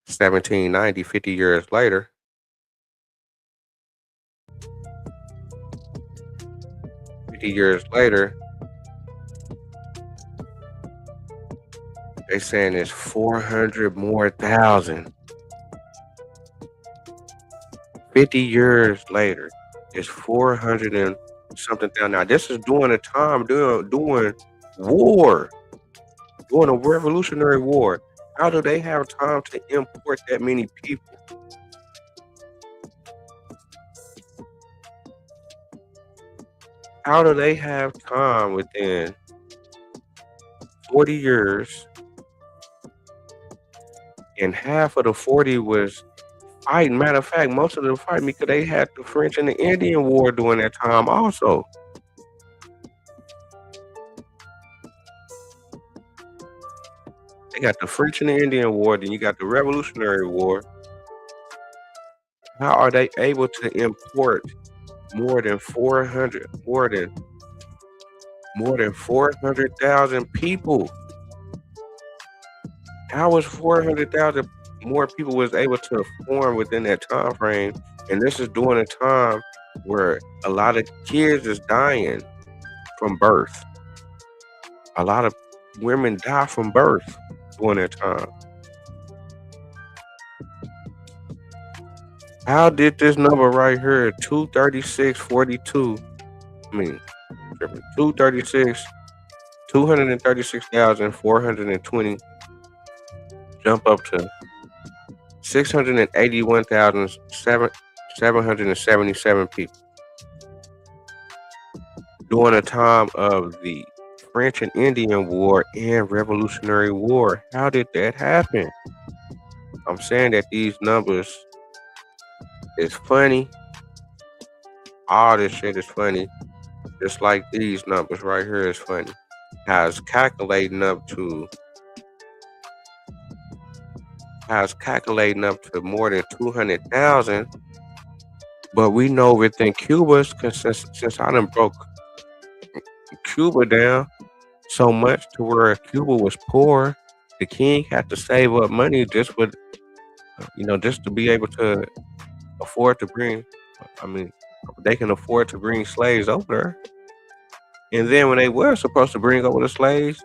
1790, 50 years later. They saying it's 400 more thousand. 50 years later, it's 400 and something thousand. Now, this is during a time doing war, during a Revolutionary War. How do they have time to import that many people? How do they have time within 40 years, and half of the 40 was fighting? Matter of fact, most of them fighting because they had the French and the Indian War during that time also. They got the French and the Indian War, then you got the Revolutionary War. How are they able to import more than 400,000 people? How was 400,000 more people was able to form within that time frame? And this is during a time where a lot of kids is dying from birth. A lot of women die from birth during that time. How did this number right here, 236,420, jump up to 681,777 people during the time of the French and Indian War and Revolutionary War? How did that happen? I'm saying that these numbers is funny. All this shit is funny. Just like these numbers right here is funny. How it's calculating up to more than 200,000. But we know within Cuba, since I done broke Cuba down so much to where Cuba was poor, the king had to save up money just to be able to afford to bring, they can afford to bring slaves over there. And then when they were supposed to bring over the slaves,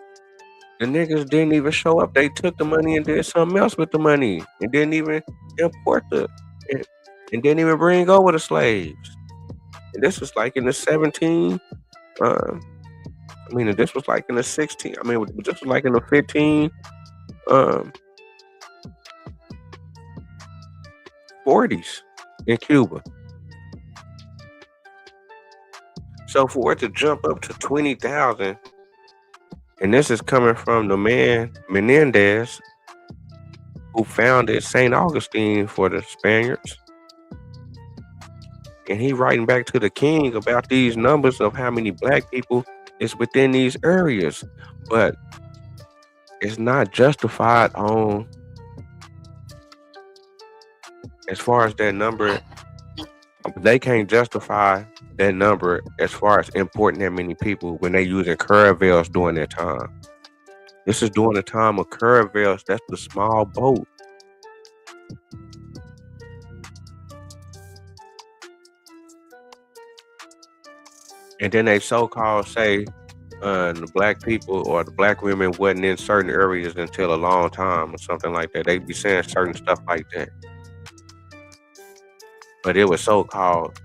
the niggas didn't even show up. They took the money and did something else with the money and didn't even import and didn't even bring over the slaves. And this was like in the 17, this was like in the 16, this was like in the 15, 40s in Cuba. So for it to jump up to 20,000, and this is coming from the man Menendez, who founded St. Augustine for the Spaniards. And he writing back to the king about these numbers of how many black people is within these areas. But it's not justified on, as far as that number, they can't justify that number as far as importing that many people when they using caravels during that time. This is during the time of caravels. That's the small boat. And then they so-called say the black people or the black women wasn't in certain areas until a long time or something like that. They be saying certain stuff like that. But it was so-called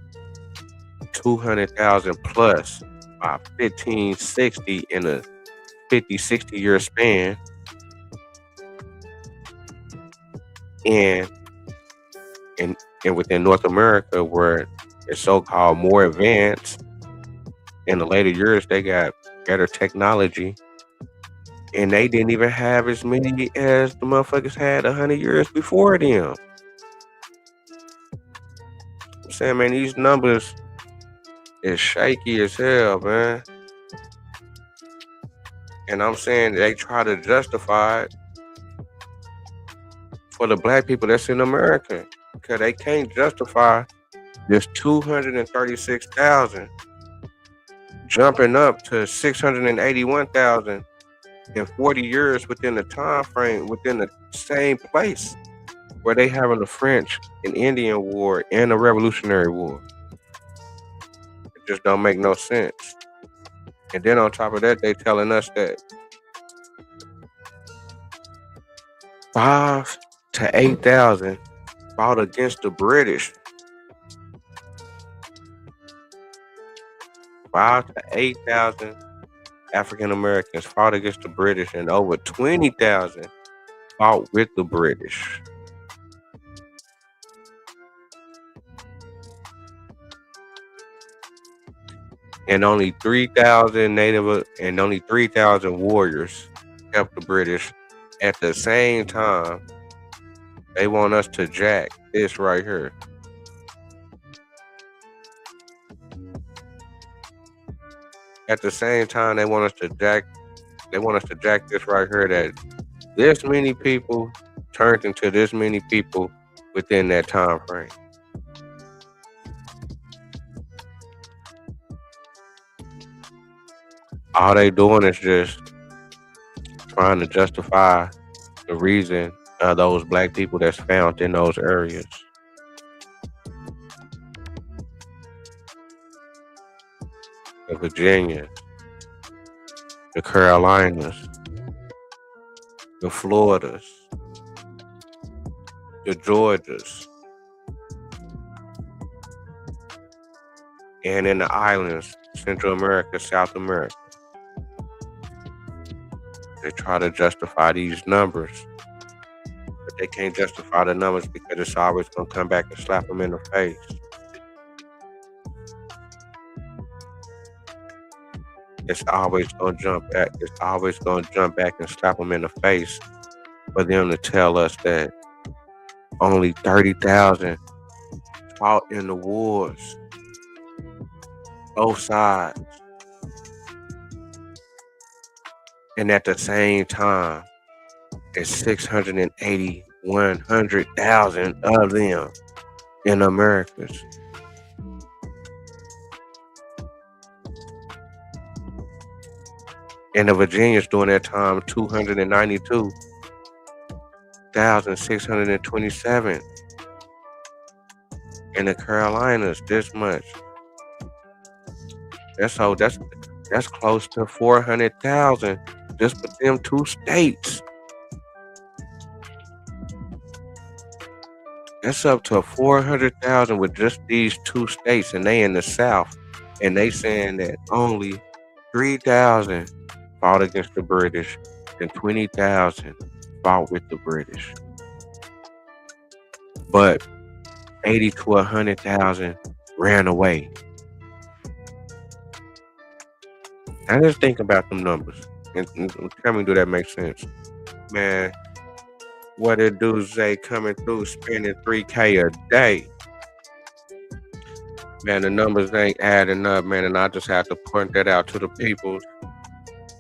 200,000 plus by 1560 in a 50-60 year span. And within North America, where it's so-called more advanced, in the later years, they got better technology, and they didn't even have as many as the motherfuckers had 100 years before them. I'm saying, man, these numbers is shaky as hell, man. And I'm saying they try to justify it for the black people that's in America, because they can't justify this 236,000 jumping up to 681,000 in 40 years within the time frame, within the same place where they having the French and Indian War and the Revolutionary War. It just don't make no sense. And then on top of that, they telling us that 5,000 to 8,000 fought against the British. 5,000 to 8,000 African Americans fought against the British, and over 20,000 fought with the British. And only 3,000 and only 3,000 warriors helped the British. At the same time, they want us to jack this right here. At the same time, they want us to jack this right here, that this many people turned into this many people within that time frame. All they doing is just trying to justify the reason those black people that's found in those areas. The Virginia, the Carolinas, the Floridas, the Georgias, and in the islands, Central America, South America. They try to justify these numbers, but they can't justify the numbers because it's always going to come back and slap them in the face. It's always going to jump back. It's always going to jump back and slap them in the face for them to tell us that only 30,000 fought in the wars. Both sides. And at the same time, it's 100,000 of them in Americas. And the Virginians during that time, 292,627. And the Carolinas, this much. That's close to 400,000 just for them two states. That's up to 400,000 with just these two states, and they in the South, and they saying that only 3,000 fought against the British and 20,000 fought with the British. But 80 to 100,000 ran away. Now just think about them numbers and tell me, do that make sense? Man, what it do, Zay, coming through spending $3K a day. Man, the numbers ain't adding up, man, and I just have to point that out to the people.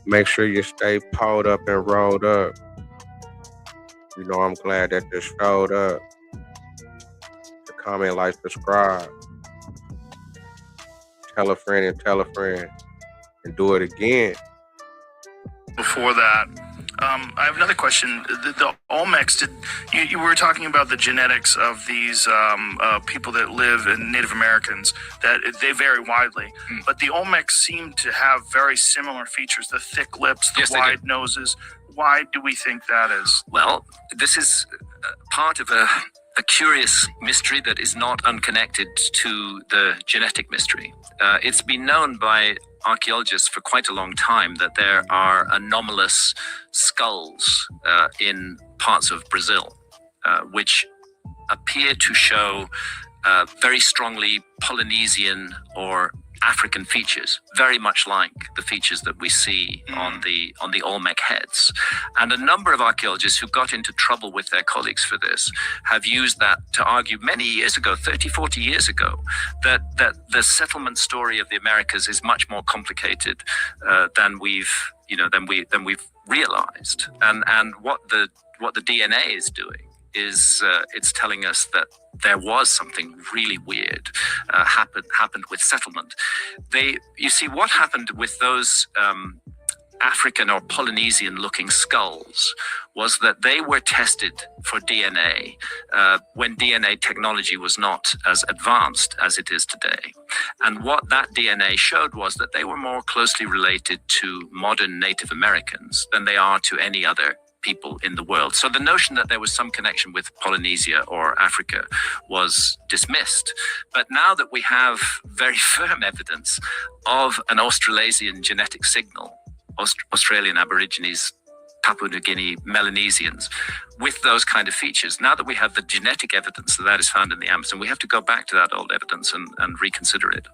Make sure you stay pulled up and rolled up. You know, I'm glad that this showed up. To comment, like, subscribe. Tell a friend and tell a friend. And do it again.
Before that, I have another question. The Olmecs, you were talking about the genetics of these people that live in Native Americans, that they vary widely. But the Olmecs seem to have very similar features, the thick lips, the wide noses. Why do we think that is?
Well, this is part of a curious mystery that is not unconnected to the genetic mystery. It's been known by archaeologists for quite a long time that there are anomalous skulls in parts of Brazil, which appear to show very strongly Polynesian or African features, very much like the features that we see on the Olmec heads. And a number of archaeologists who got into trouble with their colleagues for this have used that to argue many years ago, 30, 40 years ago, that the settlement story of the Americas is much more complicated than we've realized. And what the DNA is doing is it's telling us that there was something really weird happened with settlement. You see, what happened with those African or Polynesian-looking skulls was that they were tested for DNA when DNA technology was not as advanced as it is today. And what that DNA showed was that they were more closely related to modern Native Americans than they are to any other people in the world. So the notion that there was some connection with Polynesia or Africa was dismissed. But now that we have very firm evidence of an Australasian genetic signal, Australian Aborigines, Papua New Guinea, Melanesians, with those kind of features, now that we have the genetic evidence that is found in the Amazon, we have to go back to that old evidence and reconsider it.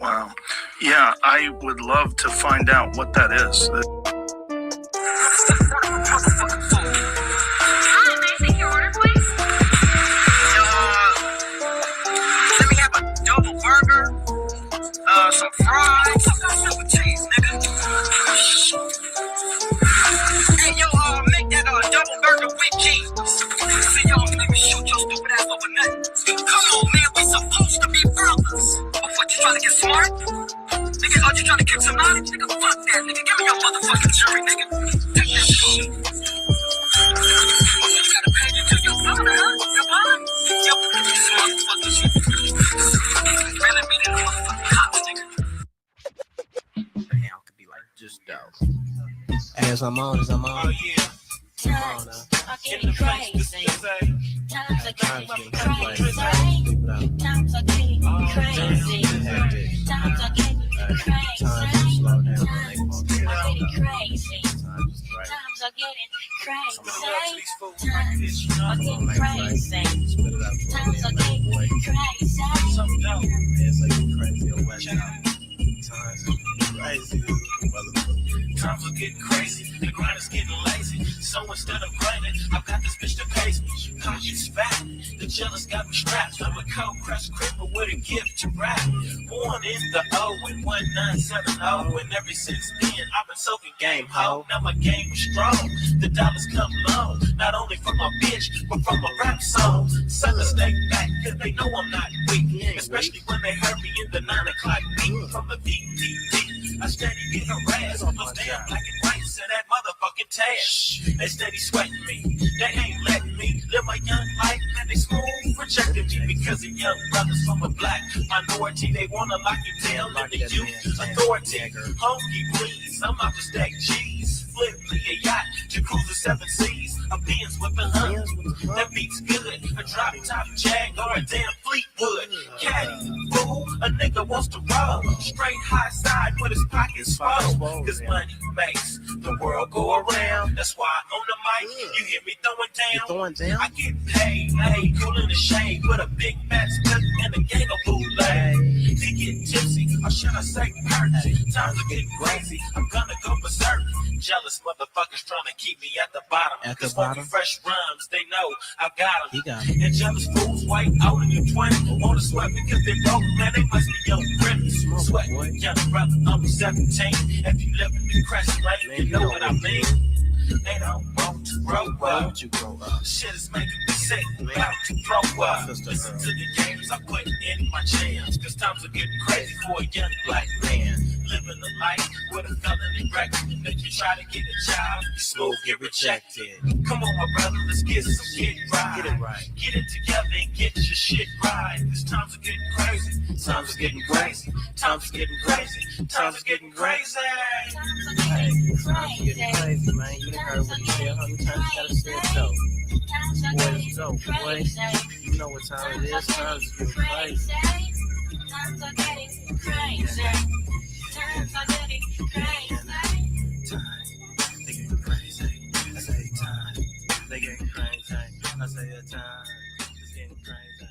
Wow. Yeah, I would love to find out what that is.
Hi, may I take your order, please? Let me have a double burger, some fries, with cheese, nigga. Hey, yo, make that double burger with cheese. See, y'all, let me shoot your stupid ass overnight. Come on, man, we supposed to be brothers. What, you trying to get smart? Nigga, are you trying to kick some knowledge? Nigga, fuck that, nigga. Give me your motherfucking jury, nigga. Take that shit. You gotta pay you to your father, huh? Your mom? Yo, this motherfucker shit. Really meaning the motherfucking cops, nigga.
Damn, could be like just dope. As I'm on, I'm on.
Oh, yeah.
I'm on now.
In the face, this is a
Times getting crazy. Times are getting crazy. Times are getting crazy. Times slow down. Times are getting crazy. Times are getting crazy. Times are getting crazy. Times are getting crazy. It's like crazy or west side. Times are crazy.
times are getting crazy. The grind is getting lazy. So instead of grinding, I've got this bitch that pays me. Conscious fat. The jealous got me strapped. I'm a cold crest cripple with a gift to rap. Born in the O in 1970. And ever since then, I've been soaking game ho. Now my game is strong. The dollars come low. Not only from my bitch, but from my rap song. Suckers stay back, cause they know I'm not weak. Especially when they heard me in the 9 o'clock beat from the VPD. I steady get harassed on those damn black and whites and that motherfucking tash. They steady sweating me, they ain't letting me live my young life, and they smooth rejecting me because of young brothers from a black minority. They wanna lock you down in the youth authority. Homie, please, I'm out to stack cheese. Flip me a yacht to cruise the 7 seas. A Benz whipping huns, that beats good. A drop top Jag or a damn Fleetwood. Caddy, fool, a nigga wants to roll straight high side with his pockets full. Cause money makes the world go around. That's why on the mic, you hear me throwing down. I get paid, cool in the shade with a big fat split and a gang of bootleg. To get tipsy, or should I say hurt? Times are getting crazy, I'm gonna go berserk. Jealous motherfuckers trying to keep me at the bottom. Cause funky fresh rhymes, they know I've got them. And jealous fools white out in your 20 wanna sweat because they broke, man, they must be young criminals. Sweat, young brother, I'm 17. If you live in the Crest Lane, you know what I mean. They don't want to grow up. Shit is making me sick, about to throw up. Listen to the games I put in my jams. Cause times are getting crazy for a young black man. Living a life with a felony record. If you try to get a job, you smooth get rejected. Come on, my brother, let's get some shit right. Get it right. Get it together and get your shit right. Cause times are getting crazy. Times are getting crazy. Times are getting crazy. Times are getting crazy.
Times are getting crazy, man. You done heard what he said 100 times. You gotta say it so. Boy, it's so, boy. You know what time it is. Times are getting crazy.
Times are getting crazy. Times are getting crazy.
Time, they getting crazy. I say time, they getting crazy. I say a time, it's getting crazy.